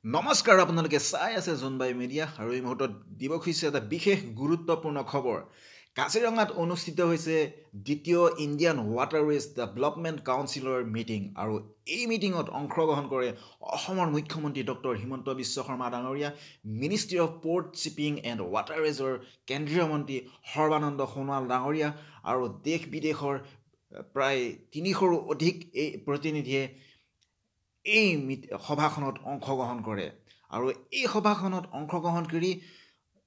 নমস্কাৰ আপোনালোকে চাই আছে জোনবাই মিডিয়া আৰু এই মুহূৰ্তত দিব খুজিছে এটা বিশেষ গুৰুত্বপূৰ্ণ খবৰ কাজিৰঙাত অনুষ্ঠিত হৈছে দ্বিতীয় ইণ্ডিয়ান ৱাটাৰৱেজ ডেভেলপমেণ্ট কাউন্সিলৰ মিটিং আৰু এই মিটিঙত অংশগ্ৰহণ কৰে অসমৰ মুখ্যমন্ত্ৰী ডক্টৰ হিমন্ত বিশ্ব শৰ্মা ডাঙৰীয়া ministry of port shipping and ৱাটাৰৱেজৰ কেন্দ্ৰীয় মন্ত্ৰী সৰ্বানন্দ সোণোৱাল ডাঙৰীয়া আৰু দেশ বিদেশৰ প্ৰায় ৩০০ৰো অধিক এই প্ৰতিনিধিয়ে এই সভাখনত অংশগ্ৰহণ কৰে আৰু এই সভাখনত অংশগ্ৰহণ কৰি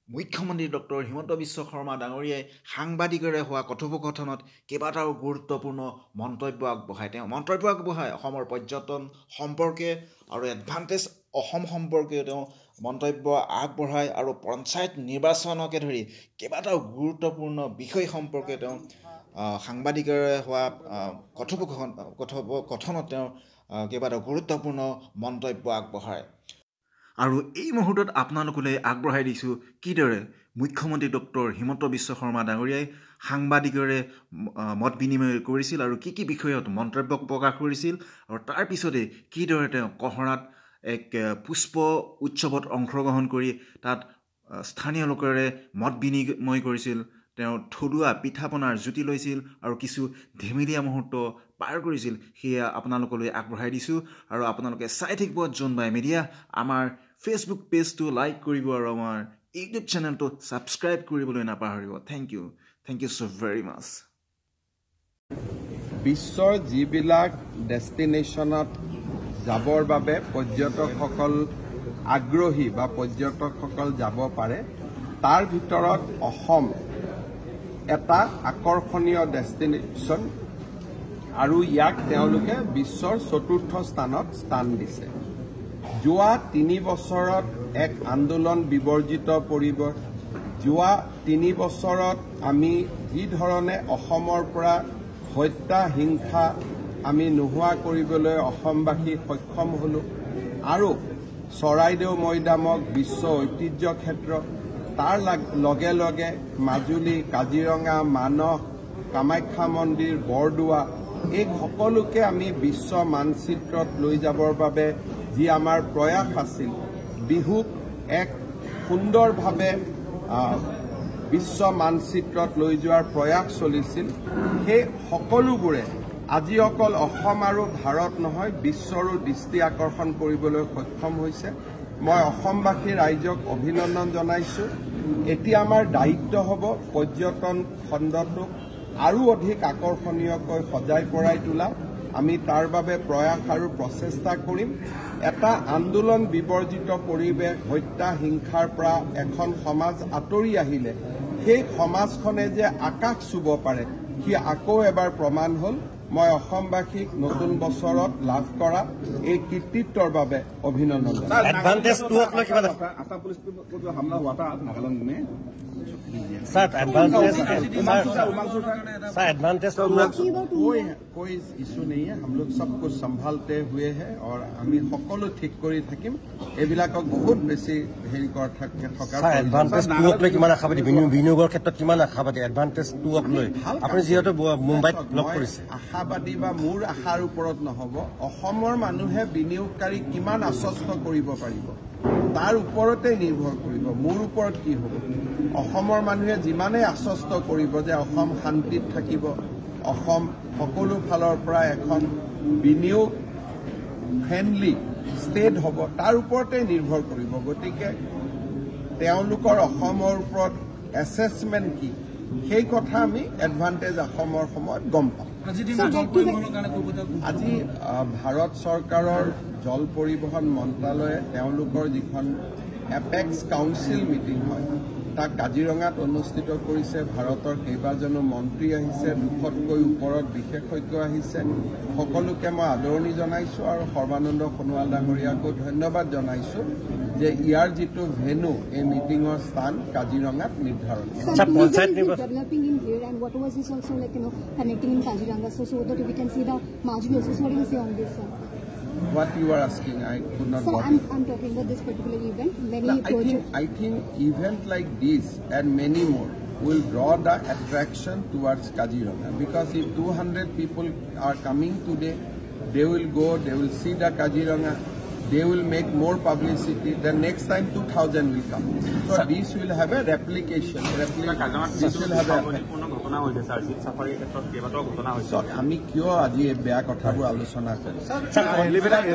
মুখ্যমন্ত্ৰী ডক্টৰ হিমন্ত বিশ্ব শৰ্মা ডাঙৰীয়াই সাংবাদিকৰে হোৱা কথোপকথনত কেইবাটাও গুৰুত্বপূৰ্ণ মন্তব্য আগবঢ়ায় অসমৰ পৰ্যটন সম্পৰ্কে আৰু এডভান্টেজ অসম সম্পৰ্কে তেওঁ মন্তব্য আগবঢ়ায় আৰু পঞ্চায়ত নিৰ্বাচনকে ধৰি কেইবাটাও গুৰুত্বপূৰ্ণ বিষয় সম্পৰ্কে তেওঁ সাংবাদিকৰে হোৱা কথোপকথনত তেওঁ কেইবাটাও গুৰুত্বপূৰ্ণ মন্তব্য আগবঢ়ায় আৰু এই মুহূৰ্তত আপোনালোকলৈ আগবঢ়াই দিছোঁ কিদৰে মুখ্যমন্ত্ৰী ডক্টৰ হিমন্ত বিশ্ব শৰ্মা ডাঙৰীয়াই সাংবাদিকৰে মত বিনিময় কৰিছিল আৰু কি বিষয়ত মন্তব্য প্ৰকাশ কৰিছিল আৰু তাৰ পিছতে কিদৰে তেওঁ কহৰাত এক পুষ্প উৎসৱত অংশগ্ৰহণ কৰি তাত স্থানীয় লোকেৰে মত বিনিময় কৰিছিল তেওঁ থলুৱা পিঠাপনাৰ জুতি লৈছিল আৰু কিছু ধেমেলীয়া মুহূৰ্ত পাৰ কৰিছিল সেয়া আপোনালোকলৈ আগবঢ়াই দিছোঁ আৰু আপোনালোকে চাই থাকিব জোনবাই মিডিয়া আমাৰ ফেচবুক পেজটো লাইক কৰিব আৰু আমাৰ ইউটিউব চেনেলটো ছাবস্ক্ৰাইব কৰিবলৈ নাপাহৰিব থেংক ইউ ছ' ভেৰি মাছ বিশ্বৰ যিবিলাক ডেষ্টিনেশ্যনত যাবৰ বাবে পৰ্যটকসকল আগ্ৰহী বা পৰ্যটকসকল যাব পাৰে তাৰ ভিতৰত অসম এটা আকৰ্ষণীয় ডেষ্টিনেশ্যন আৰু ইয়াক তেওঁলোকে বিশ্বৰ চতুৰ্থ স্থানত স্থান দিছে যোৱা ৩ বছৰত এক আন্দোলন বিবৰ্জিত পৰিৱেশ যোৱা ৩ বছৰত আমি যি ধৰণে অসমৰ পৰা হত্যা হিংসা আমি নোহোৱা কৰিবলৈ অসমবাসী সক্ষম হলো আৰু চৰাইদেউ মৈদামক বিশ্ব ঐতিহ্য ক্ষেত্ৰ তাৰ লগে লগে মাজুলী কাজিৰঙা মানস কামাখ্যা মন্দিৰ বৰদোৱা এই সকলোকে আমি বিশ্ব মানচিত্ৰত লৈ যাবৰ বাবে যি আমাৰ প্ৰয়াস আছিল বিহুক এক সুন্দৰভাৱে বিশ্ব মানচিত্ৰত লৈ যোৱাৰ প্ৰয়াস চলিছিল সেই সকলোবোৰে আজি অকল অসম আৰু ভাৰত নহয় বিশ্বৰো দৃষ্টি আকৰ্ষণ কৰিবলৈ সক্ষম হৈছে মই অসমবাসী ৰাইজক অভিনন্দন জনাইছো এতিয়া আমাৰ দায়িত্ব হ'ব পৰ্যটন খণ্ডটোক আৰু অধিক আকৰ্ষণীয়কৈ সজাই পৰাই তোলা আমি তাৰ বাবে প্ৰয়াস আৰু প্ৰচেষ্টা কৰিম এটা আন্দোলন বিবৰ্জিত পৰিৱেশ হত্যা হিংসাৰ পৰা এখন সমাজ আঁতৰি আহিলে সেই সমাজখনে যে আকাশ চুব পাৰে সি আকৌ এবাৰ প্ৰমাণ হ'ল মই অসমবাসীক নতুন বছৰত লাভ কৰা এই কৃতিত্বৰ বাবে অভিনন্দন कोई इश्यू नहीं है हम लोग सब कुछ संभालते हुए हैं और आमी सकलो ठीक करी থাকিম এবিলাকক বহুত বেছি হেৰি থকাৰ এডভান্টেজ টুক লৈ কিমান আশাবাদী বিনিয়োগৰ ক্ষেত্ৰত কিমান আশাবাদী এডভান্টেজ টুক লৈ আপুনি যিহেতু মুম্বাইত লগ কৰিছে আশাবাদী বা মোৰ আশাৰ ওপৰত নহব অসমৰ মানুহে বিনিয়োগকাৰী কিমান আশ্বস্ত কৰিব পাৰিব তাৰ ওপৰতে নিৰ্ভৰ কৰিব মোৰ ওপৰত কি হ'ব অসমৰ মানুহে যিমানে আশ্বস্ত কৰিব যে অসম শান্তিত থাকিব অসম সকলো ফালৰ পৰা এখন বিনিয়োগ ফ্ৰেণ্ডলি ষ্টেট হ'ব তাৰ ওপৰতে নিৰ্ভৰ কৰিব গতিকে তেওঁলোকৰ অসমৰ ওপৰত এছেছমেণ্ট কি সেই কথা আমি এডভান্টেজ অসমৰ সময়ত গম পাম আজি ভাৰত চৰকাৰৰ জল পৰিবহণ মন্ত্ৰালয়ে তেওঁলোকৰ যিখন এপেক্স কাউন্সিল মিটিং হয় তাক কাজিৰঙাত অনুষ্ঠিত কৰিছে ভাৰতৰ কেইবাজনো মন্ত্ৰী আহিছে 200তকৈ ওপৰত বিশেষজ্ঞ আহিছে সকলোকে মই আদৰণি জনাইছো আৰু সৰ্বানন্দ সোণোৱাল ডাঙৰীয়াকো ধন্যবাদ জনাইছো যে ইয়াৰ যিটো ভেনু এই মিটিঙৰ স্থান কাজিৰঙাত নিৰ্ধাৰণ developing in here and what was this also like connecting in Kaziranga so that we can see the Majuli also what do you say on this What you are asking, I could not. So I'm talking about this particular event. I think event like this and many more will draw the attraction towards Kaziranga because if 200 people are coming today, they will go, they will see the Kaziranga. they will make more publicity. Then next time 2,000 will come. So this will have a replication. This will have a. So আমি কিয় আজি বেয়া কথাবোৰ আলোচনা কৰিম?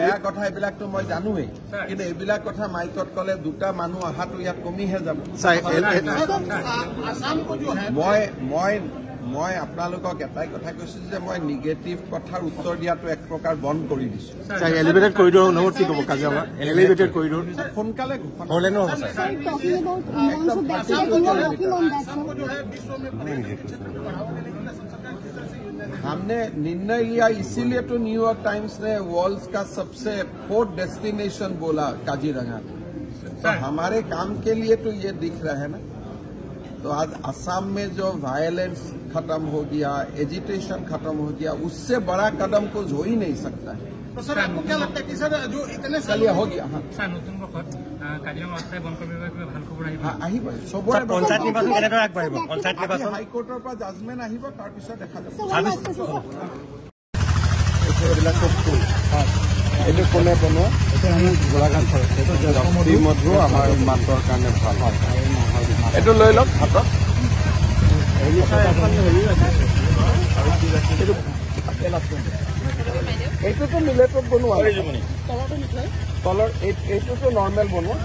বেয়া কথা এইবিলাকতো মই জানোৱেই, কিন্তু এইবিলাক কথা মাইকত ক'লে দুটা মানুহ অহাটো ইয়াত কমিহে যাব। মই আপোনালোকক এটাই কথা কৈছো যে মই নিগেটিভ কথাৰ উত্তৰ দিয়াটো এক প্ৰকাৰ বন্ধ কৰি দিছো। এলিভেটেড কৰিডৰ নামত কি ক'ব কাজিৰঙা? এলিভেটেড কৰিডৰ সোনকালে হ'লে ন हमने निर्णय लिया, इसीलिए तो न्यूयॉर्क टाइम्स ने वर्ल्ड का सबसे 4th डेस्टिनेशन बोला काजीरंगा। तो हमारे काम के लिए तो ये दिख रहा है ना। तो आज असम में जो वायलेंस खत्म हो गया, एजिटेशन खत्म हो गया, उससे बड़ा कदम कुछ हो ही नहीं सकता है। तो सर आपको क्या लगता है कि सर जो इतने चलिए हो गया। हाँ सर नतुन बखत काजिरंगा अस्थायी वन कर्मचारी ভাল খবৰ আহিব। আহিব সবৰে পঞ্চায়ত নিৰ্বাচন কেনেদৰে আগবাঢ়িব? পঞ্চায়ত নিৰ্বাচন হাইকোৰ্টৰ পৰা জাজমেণ্ট আহিব, তাৰ পিছত দেখা যাব। এইটো কোনে বনোৱা? মধু আমাৰ মাতৰ কাৰণে ভাল। এইটো লৈ লওক হাতত। এইটোতো মিলেটত বনোৱা, তলৰ এইটোতো নৰ্মেল বনোৱা।